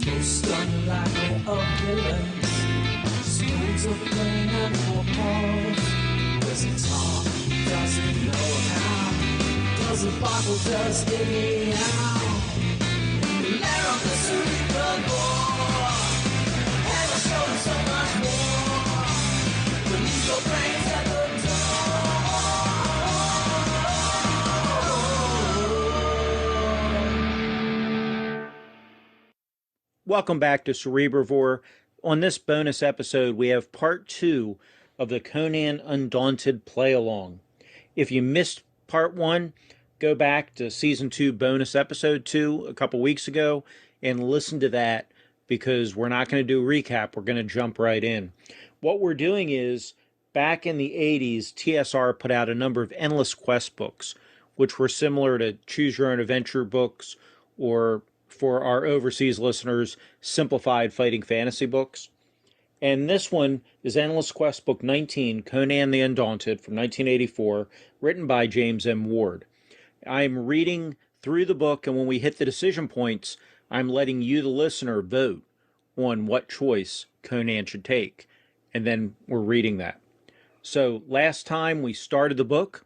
Most unlikely of villains, schools of pain and forepaws. Does he talk? Does he know how? Does the bottle just get me out? Lair of the cerebral bore, ever shown so much more. To leave your brains at the Welcome back to Cerebrivore. On this bonus episode, we have part 2 of the Conan Undaunted play-along. If you missed part 1, go back to season 2 bonus episode 2 a couple weeks ago and listen to that, because we're not going to do a recap. We're going to jump right in. What we're doing is, back in the 80s, TSR put out a number of endless quest books, which were similar to Choose Your Own Adventure books, or for our overseas listeners, simplified fighting fantasy books. And this one is Endless Quest Book 19, Conan the Undaunted, from 1984, written by James M. Ward. I'm reading through the book, and when we hit the decision points, I'm letting you, the listener, vote on what choice Conan should take. And then we're reading that. So last time we started the book,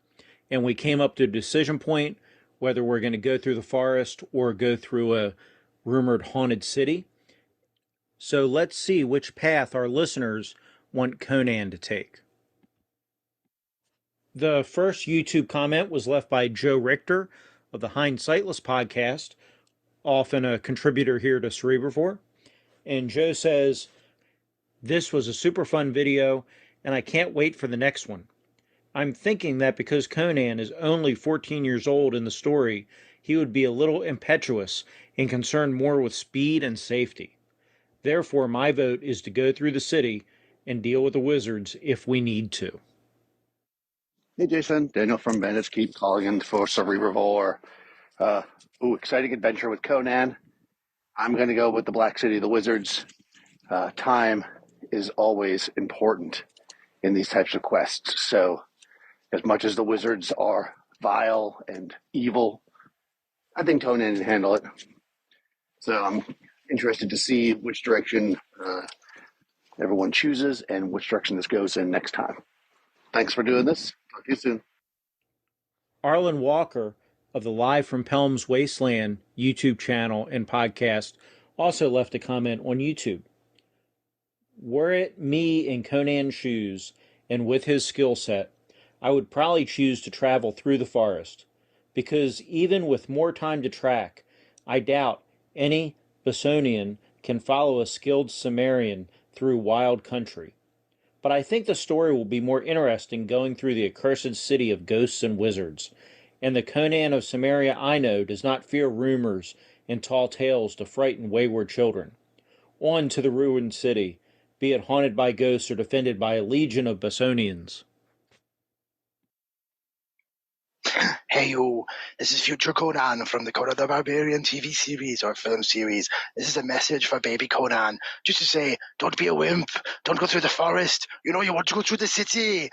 and we came up to a decision point, whether we're going to go through the forest or go through a rumored haunted city. So let's see which path our listeners want Conan to take. The first YouTube comment was left by Joe Richter of the Hindsightless podcast, often a contributor here to Cerebrivore. And Joe says, "This was a super fun video, and I can't wait for the next one. I'm thinking that because Conan is only 14 years old in the story, he would be a little impetuous and concerned more with speed and safety. Therefore, my vote is to go through the city and deal with the wizards if we need to." Hey Jason, Daniel from Bandits Keep calling in for Cerebrivore. Exciting adventure with Conan. I'm going to go with the Black City of the Wizards. Time is always important in these types of quests, so as much as the wizards are vile and evil, I think Conan can handle it. So I'm interested to see which direction everyone chooses and which direction this goes in next time. Thanks for doing this. Talk to you soon. Arlen Walker of the Live from Pelham's Wasteland YouTube channel and podcast also left a comment on YouTube. "Were it me in Conan's shoes and with his skill set, I would probably choose to travel through the forest, because even with more time to track, I doubt any Bessonian can follow a skilled Cimmerian through wild country. But I think the story will be more interesting going through the accursed city of ghosts and wizards, and the Conan of Cimmeria I know does not fear rumors and tall tales to frighten wayward children. On to the ruined city, be it haunted by ghosts or defended by a legion of Bessonians." Hey you, this is future Conan from the Conan the Barbarian TV series or film series. This is a message for baby Conan, just to say, don't be a wimp, don't go through the forest, you want to go through the city.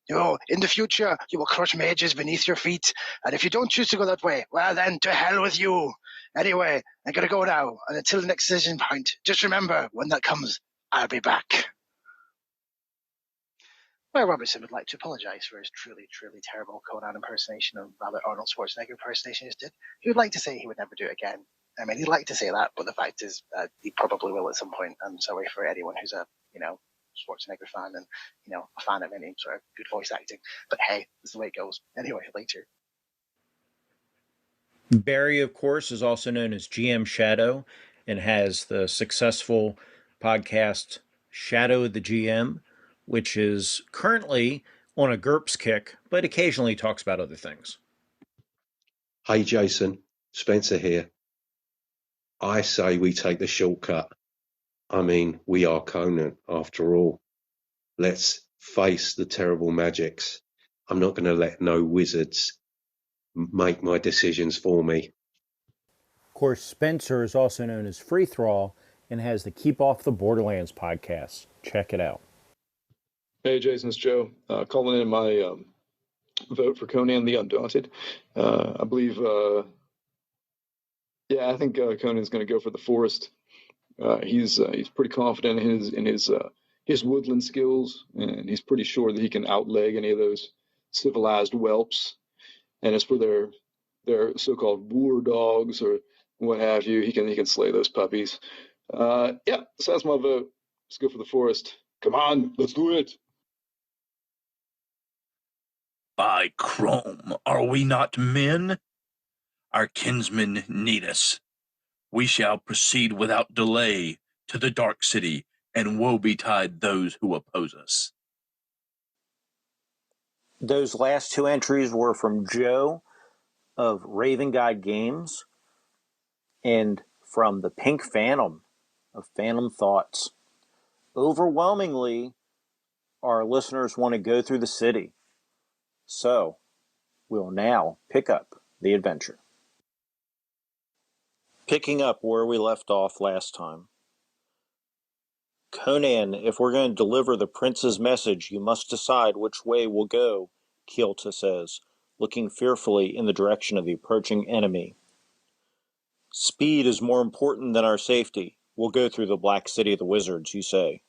In the future, you will crush mages beneath your feet, and if you don't choose to go that way, well then, to hell with you. Anyway, I'm gonna go now, and until the next decision point, just remember, when that comes, I'll be back. Where Robertson would like to apologise for his truly, truly terrible Conan impersonation, or rather Arnold Schwarzenegger impersonation he did. He would like to say he would never do it again. I mean, he'd like to say that, but the fact is he probably will at some point. I'm sorry for anyone who's a, Schwarzenegger fan and, a fan of any sort of good voice acting. But hey, this is the way it goes. Anyway, later. Barry, of course, is also known as GM Shadow and has the successful podcast Shadow of the GM, which is currently on a GURPS kick, but occasionally talks about other things. Hey Jason, Spencer here. I say we take the shortcut. I mean, we are Conan after all. Let's face the terrible magics. I'm not going to let no wizards make my decisions for me. Of course, Spencer is also known as Free Thrall and has the Keep Off the Borderlands podcast. Check it out. Hey, Jason, it's Joe. Calling in my vote for Conan the Undaunted. I believe, I think Conan's going to go for the forest. He's pretty confident in his woodland skills, and he's pretty sure that he can outleg any of those civilized whelps. And as for their so-called war dogs or what have you, he can slay those puppies. Yeah, so that's my vote. Let's go for the forest. Come on, let's do it. By Chrome, are we not men? Our kinsmen need us. We shall proceed without delay to the Dark City, and woe betide those who oppose us. Those last two entries were from Joe of Raven Guide Games and from the Pink Phantom of Phantom Thoughts. Overwhelmingly, our listeners want to go through the city. So, we'll now pick up the adventure. Picking up where we left off last time. Conan, if we're going to deliver the prince's message, you must decide which way we'll go, Keelta says, looking fearfully in the direction of the approaching enemy. Speed is more important than our safety. We'll go through the Black City of the Wizards, you say.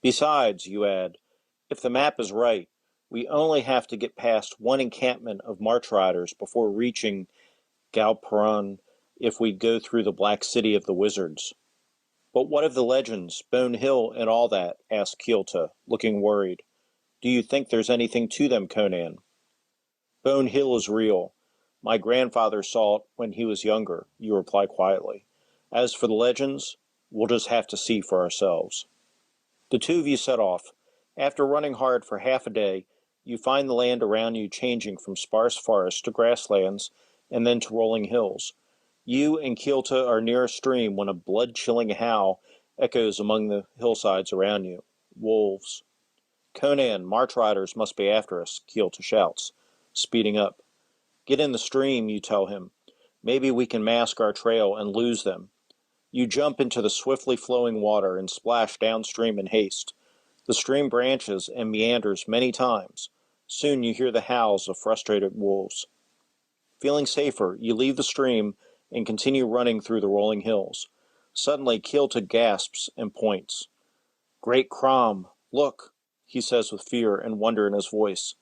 Besides, you add, if the map is right, we only have to get past one encampment of March Riders before reaching Galperon if we go through the Black City of the Wizards. But what of the legends, Bone Hill and all that? Asked Keelta, looking worried. Do you think there's anything to them, Conan? Bone Hill is real. My grandfather saw it when he was younger, you reply quietly. As for the legends, we'll just have to see for ourselves. The two of you set off. After running hard for half a day, you find the land around you changing from sparse forest to grasslands and then to rolling hills. You and Keelta are near a stream when a blood-chilling howl echoes among the hillsides around you. Wolves. Conan, March Riders must be after us, Keelta shouts, speeding up. Get in the stream, you tell him. Maybe we can mask our trail and lose them. You jump into the swiftly flowing water and splash downstream in haste. The stream branches and meanders many times. Soon you hear the howls of frustrated wolves. Feeling safer, you leave the stream and continue running through the rolling hills. Suddenly, Keelta gasps and points. Great Crom, look, he says with fear and wonder in his voice.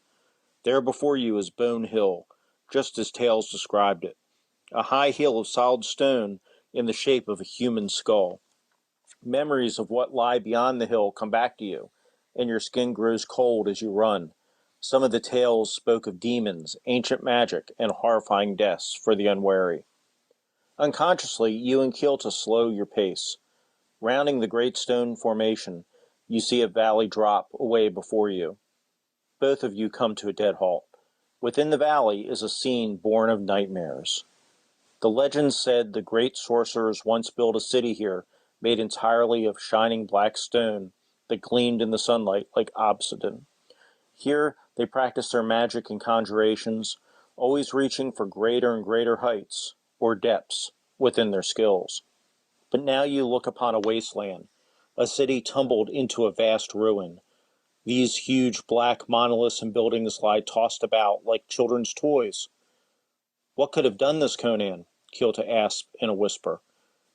There before you is Bone Hill, just as Tales described it. A high hill of solid stone in the shape of a human skull. Memories of what lie beyond the hill come back to you, and your skin grows cold as you run. Some of the tales spoke of demons, ancient magic, and horrifying deaths for the unwary. Unconsciously, you and Keelta slow your pace. Rounding the great stone formation, you see a valley drop away before you. Both of you come to a dead halt. Within the valley is a scene born of nightmares. The legend said the great sorcerers once built a city here, made entirely of shining black stone that gleamed in the sunlight like obsidian. Here they practiced their magic and conjurations, always reaching for greater and greater heights, or depths, within their skills. But now you look upon a wasteland, a city tumbled into a vast ruin. These huge black monoliths and buildings lie tossed about like children's toys. What could have done this, Conan? Keelta asked in a whisper.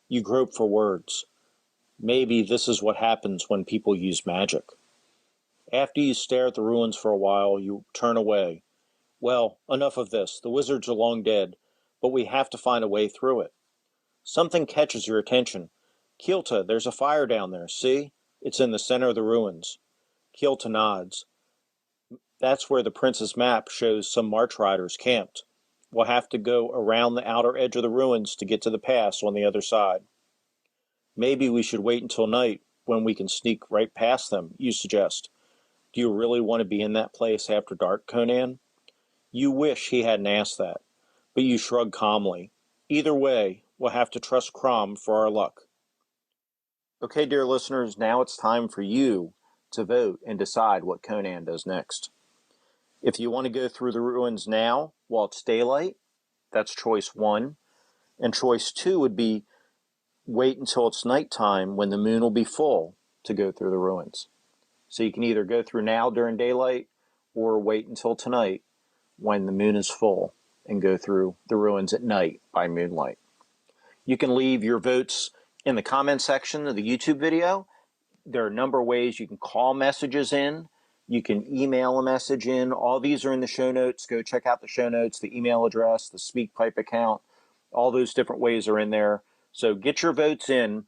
You grope for words. Maybe this is what happens when people use magic. After you stare at the ruins for a while, you turn away. Well, enough of this. The wizards are long dead, but we have to find a way through it. Something catches your attention. Keelta, there's a fire down there, see? It's in the center of the ruins. Keelta nods. That's where the prince's map shows some March Riders camped. We'll have to go around the outer edge of the ruins to get to the pass on the other side. Maybe we should wait until night, when we can sneak right past them, you suggest. Do you really want to be in that place after dark, Conan? You wish he hadn't asked that, but you shrug calmly. Either way, we'll have to trust Crom for our luck. Okay, dear listeners, now it's time for you to vote and decide what Conan does next. If you want to go through the ruins now, while it's daylight, that's choice 1. And choice 2 would be wait until it's nighttime when the moon will be full to go through the ruins. So you can either go through now during daylight or wait until tonight when the moon is full and go through the ruins at night by moonlight. You can leave your votes in the comment section of the YouTube video. There are a number of ways you can call messages in. You can email a message in. All these are in the show notes. Go check out the show notes, the email address, the SpeakPipe account. All those different ways are in there. So get your votes in.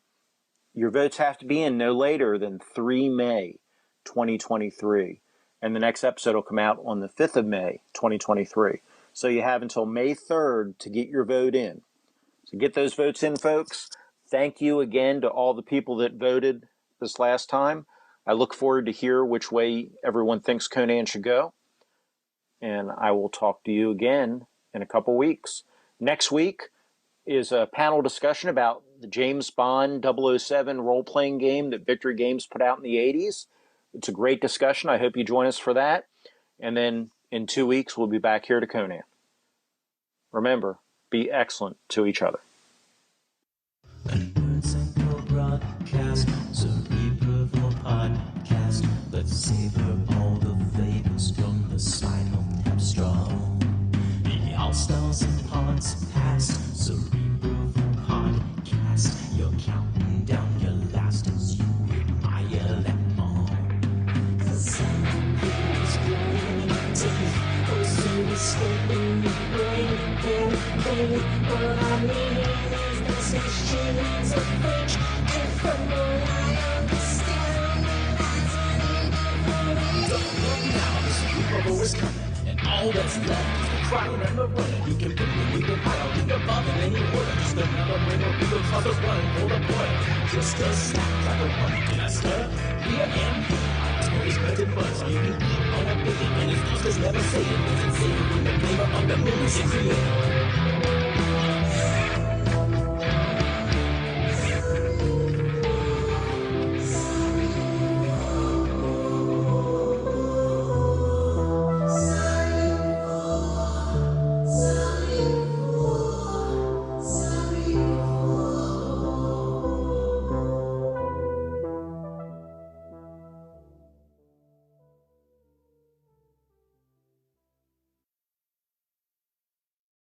Your votes have to be in no later than 3 May 2023. And the next episode will come out on the 5th of May 2023. So you have until May 3rd to get your vote in. So get those votes in, folks. Thank you again to all the people that voted this last time. I look forward to hear which way everyone thinks Conan should go. And I will talk to you again in a couple weeks. Next week is a panel discussion about the James Bond 007 role-playing game that Victory Games put out in the 80s. It's a great discussion. I hope you join us for that. And then in 2 weeks, we'll be back here to Conan. Remember, be excellent to each other. Broadcast, Cerebral Podcast. Let's savor all the flavors from the spinal tap straw. The all stars and pods past, Cerebral Podcast. You're counting down your last as you admire them all. The sound is great. Goes to the skin in your brain. What I mean is this exchange of fake. From all I understand, don't look now, the Super is coming, and all that's left is to try and running. You can put me with the pile, think above in any order. Just another ring of people toss us running for the boil. Just a snap like a bunny, can I stutter? Here I am, I always better buzz. You can eat on a biggie, and it's just never say it. It's insane when the flavor of the movies you create.